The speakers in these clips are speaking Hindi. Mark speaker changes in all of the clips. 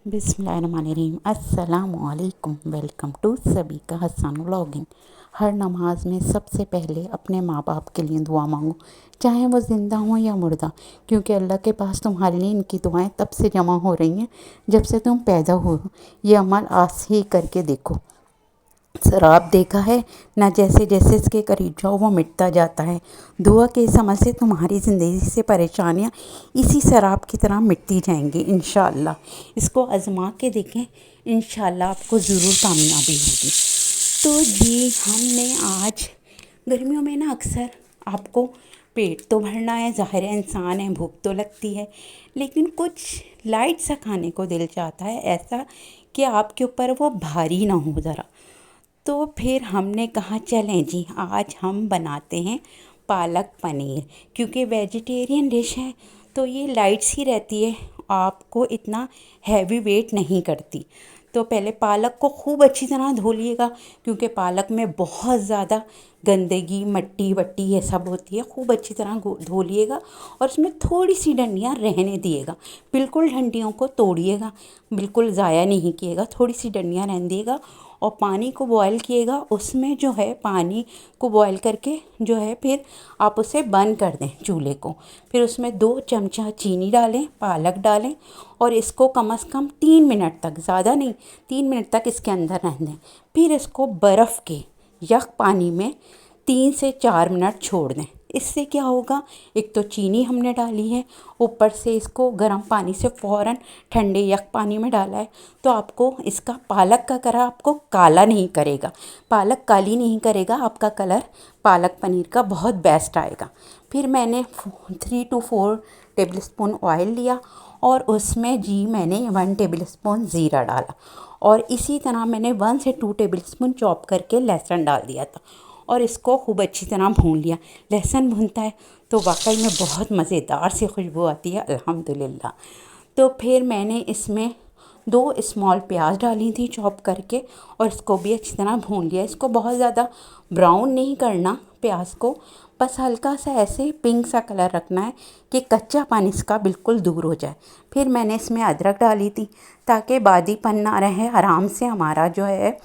Speaker 1: बिस्मिल्लाहिर्रहमानिर्रहीम। अस्सलामुअलैकुम। वेलकम टू सभी का हसन व्लॉगिंग। हर नमाज में सबसे पहले अपने माँ बाप के लिए दुआ मांगो, चाहे वो ज़िंदा हों या मुर्दा, क्योंकि अल्लाह के पास तुम्हारे लिए इनकी दुआएं तब से जमा हो रही हैं जब से तुम पैदा हो। ये अमल आज से ही करके देखो। शराब देखा है ना, जैसे जैसे इसके करीब जाओ वो मिटता जाता है। दुआ के इस अमल से तुम्हारी ज़िंदगी से परेशानियाँ इसी शराब की तरह मिटती जाएंगी इंशाअल्लाह। इसको आजमा के देखें, इंशाअल्लाह आपको ज़रूर कामयाबी होगी। तो जी हमने आज गर्मियों में ना अक्सर आपको पेट तो भरना है, ज़ाहिर है इंसान है, भूख तो लगती है, लेकिन कुछ लाइट सा खाने को दिल चाहता है, ऐसा कि आपके ऊपर वो भारी ना हो ज़रा। तो फिर हमने कहा चलें जी आज हम बनाते हैं पालक पनीर, क्योंकि वेजिटेरियन डिश है तो ये लाइट सी रहती है, आपको इतना हैवी वेट नहीं करती। तो पहले पालक को खूब अच्छी तरह धो लिएगा, क्योंकि पालक में बहुत ज़्यादा गंदगी मट्टी वट्टी ये सब होती है। खूब अच्छी तरह धो लिएगा और उसमें थोड़ी सी डंडियाँ रहने दिएगा, बिल्कुल डंडियों को तोड़िएगा, बिल्कुल ज़ाया नहीं किएगा, थोड़ी सी डंडियाँ रहने दिएगा। और पानी को बॉयल किएगा, उसमें जो है पानी को बॉयल करके जो है फिर आप उसे बंद कर दें चूल्हे को। फिर उसमें 2 चमचा चीनी डालें, पालक डालें और इसको कम से कम 3 मिनट तक, ज़्यादा नहीं 3 मिनट तक इसके अंदर रहने दें। फिर इसको बर्फ़ के यख पानी में 3 से 4 मिनट छोड़ दें। इससे क्या होगा, एक तो चीनी हमने डाली है, ऊपर से इसको गर्म पानी से फ़ौरन ठंडे यख पानी में डाला है, तो आपको इसका पालक का कलर आपको काला नहीं करेगा, पालक काली नहीं करेगा, आपका कलर पालक पनीर का बहुत बेस्ट आएगा। फिर मैंने 3 to 4 टेबल स्पून ऑयल लिया और उसमें जी मैंने 1 टेबल स्पून ज़ीरा डाला और इसी तरह मैंने 1 से 2 टेबल स्पून चॉप करके लहसुन डाल दिया था और इसको खूब अच्छी तरह भून लिया। लहसुन भूनता है तो वाकई में बहुत मज़ेदार सी खुशबू आती है अल्हम्दुलिल्लाह। तो फिर मैंने इसमें 2 स्मॉल प्याज डाली थी चॉप करके और इसको भी अच्छी तरह भून लिया। इसको बहुत ज़्यादा ब्राउन नहीं करना प्याज को, बस हल्का सा ऐसे पिंक सा कलर रखना है कि कच्चापन इसका बिल्कुल दूर हो जाए। फिर मैंने इसमें अदरक डाली थी ताकि बादीपन ना रहे, आराम से हमारा जो है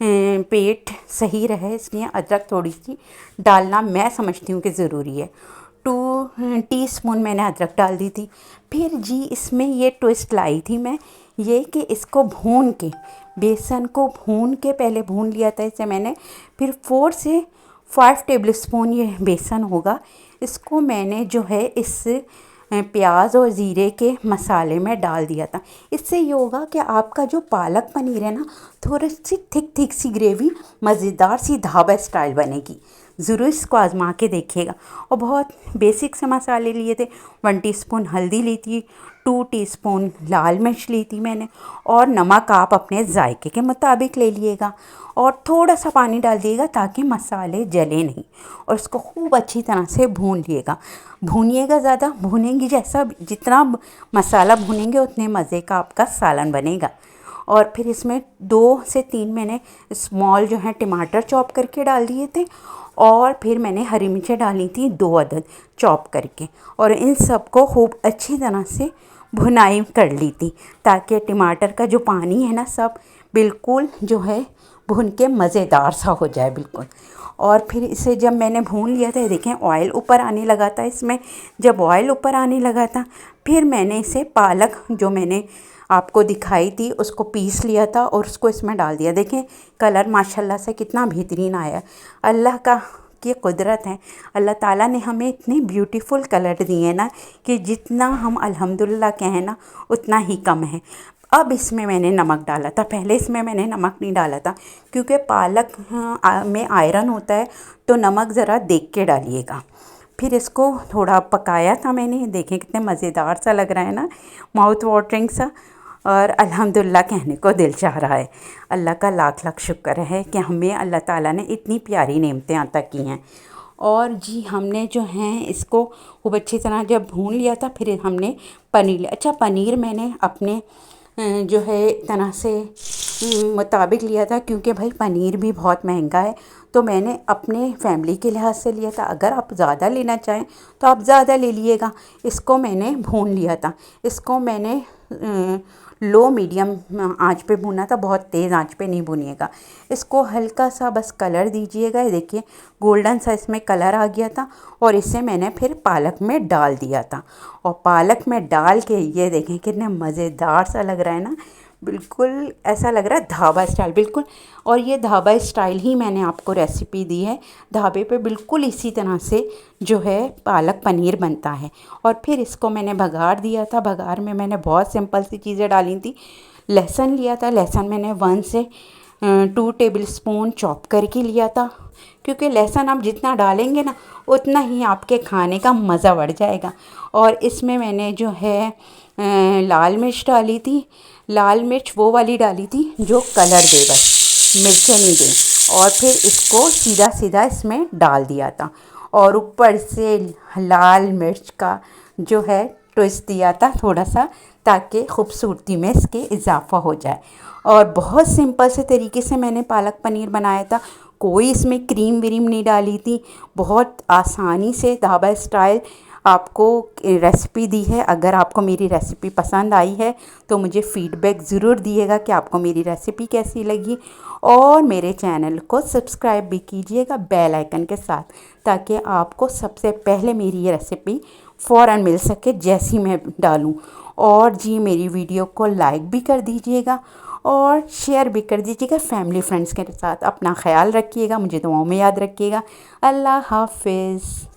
Speaker 1: पेट सही रहे, इसलिए अदरक थोड़ी सी डालना मैं समझती हूँ कि ज़रूरी है। 2 टीस्पून मैंने अदरक डाल दी थी। फिर जी इसमें ये ट्विस्ट लाई थी मैं, ये कि इसको भून के, बेसन को भून के पहले भून लिया था इसे मैंने, फिर 4 से 5 टेबल स्पून ये बेसन होगा, इसको मैंने जो है इस प्याज और ज़ीरे के मसाले में डाल दिया था। इससे ये होगा कि आपका जो पालक पनीर है ना, थोड़ी सी थिक सी ग्रेवी, मज़ेदार सी ढाबा स्टाइल बनेगी। ज़रूर इसको आज़मा के देखिएगा। और बहुत बेसिक से मसाले लिए थे, 1 टीस्पून हल्दी ली थी, 2 टीस्पून लाल मिर्च ली थी मैंने, और नमक आप अपने जायके के मुताबिक ले लिएगा और थोड़ा सा पानी डाल दिएगा ताकि मसाले जले नहीं, और इसको खूब अच्छी तरह से भून लिएगा। भूनिएगा, ज़्यादा भूनेंगी, जैसा जितना मसाला भूनेंगे उतने मज़े का आपका सालन बनेगा। और फिर इसमें 2 से 3 मैंने स्मॉल जो है टमाटर चॉप करके डाल दिए थे और फिर मैंने हरी मिर्चें डाली थी 2 अदद चॉप करके, और इन सब को खूब अच्छी तरह से भुनाई कर ली थी ताकि टमाटर का जो पानी है ना सब बिल्कुल जो है भून के मज़ेदार सा हो जाए बिल्कुल। और फिर इसे जब मैंने भून लिया था, देखें ऑयल ऊपर आने लगा था इसमें, जब ऑयल ऊपर आने लगा था फिर मैंने इसे पालक जो मैंने आपको दिखाई थी उसको पीस लिया था और उसको इसमें डाल दिया। देखें कलर माशाल्लाह से कितना बेहतरीन आया। अल्लाह का की कुदरत है, अल्लाह ताला ने हमें इतने ब्यूटीफुल कलर दिए ना कि जितना हम अल्हम्दुलिल्लाह कहें ना उतना ही कम है। अब इसमें मैंने नमक डाला था, पहले इसमें मैंने नमक नहीं डाला था क्योंकि पालक में आयरन होता है, तो नमक ज़रा देख के डालिएगा। फिर इसको थोड़ा पकाया था मैंने, देखें कितने मज़ेदार सा लग रहा है ना, माउथ वाटरिंग सा, और अल्हम्दुलिल्लाह कहने को दिल चाह रहा है। अल्लाह का लाख लाख शुक्र है कि हमें अल्लाह ताला ने इतनी प्यारी नेमतें अता की हैं। और जी हमने जो हैं इसको खूब अच्छी तरह जब भून लिया था फिर हमने पनीर, अच्छा पनीर मैंने अपने जो है तरह से मुताबिक लिया था, क्योंकि भाई पनीर भी बहुत महंगा है, तो मैंने अपने फैमिली के लिहाज से लिया था। अगर आप ज़्यादा लेना चाहें तो आप ज़्यादा ले लीजिएगा। इसको मैंने भून लिया था, इसको मैंने लो मीडियम आंच पे भूना था, बहुत तेज़ आंच पे नहीं भूनिएगा। इसको हल्का सा बस कलर दीजिएगा। ये देखिए गोल्डन सा इसमें कलर आ गया था और इसे मैंने फिर पालक में डाल दिया था। और पालक में डाल के ये देखें कितने मज़ेदार सा लग रहा है ना, बिल्कुल ऐसा लग रहा है ढाबा स्टाइल बिल्कुल। और ये ढाबा स्टाइल ही मैंने आपको रेसिपी दी है, ढाबे पे बिल्कुल इसी तरह से जो है पालक पनीर बनता है। और फिर इसको मैंने बघार दिया था। बघार में मैंने बहुत सिंपल सी चीज़ें डाली थी। लहसुन लिया था, लहसुन मैंने 1 से 2 टेबल स्पून चॉप करके लिया था, क्योंकि लहसुन आप जितना डालेंगे ना उतना ही आपके खाने का मज़ा बढ़ जाएगा। और इसमें मैंने जो है लाल मिर्च डाली थी। लाल मिर्च वो वाली डाली थी जो कलर दे, बस मिर्चें नहीं दे। और फिर इसको सीधा सीधा इसमें डाल दिया था और ऊपर से लाल मिर्च का जो है ट्विस्ट दिया था थोड़ा सा, ताकि खूबसूरती में इसके इजाफा हो जाए। और बहुत सिंपल से तरीके से मैंने पालक पनीर बनाया था, कोई इसमें क्रीम व्रीम नहीं डाली थी। बहुत आसानी से ढाबा स्टाइल आपको रेसिपी दी है। अगर आपको मेरी रेसिपी पसंद आई है तो मुझे फ़ीडबैक ज़रूर दिएगा कि आपको मेरी रेसिपी कैसी लगी। और मेरे चैनल को सब्सक्राइब भी कीजिएगा बेल आइकन के साथ, ताकि आपको सबसे पहले मेरी ये रेसिपी फ़ौरन मिल सके जैसी मैं डालूँ। और जी मेरी वीडियो को लाइक भी कर दीजिएगा और शेयर भी कर दीजिएगा फैमिली फ्रेंड्स के साथ। अपना ख्याल रखिएगा, मुझे दुआओं में याद रखिएगा। अल्लाह हाफ़िज़।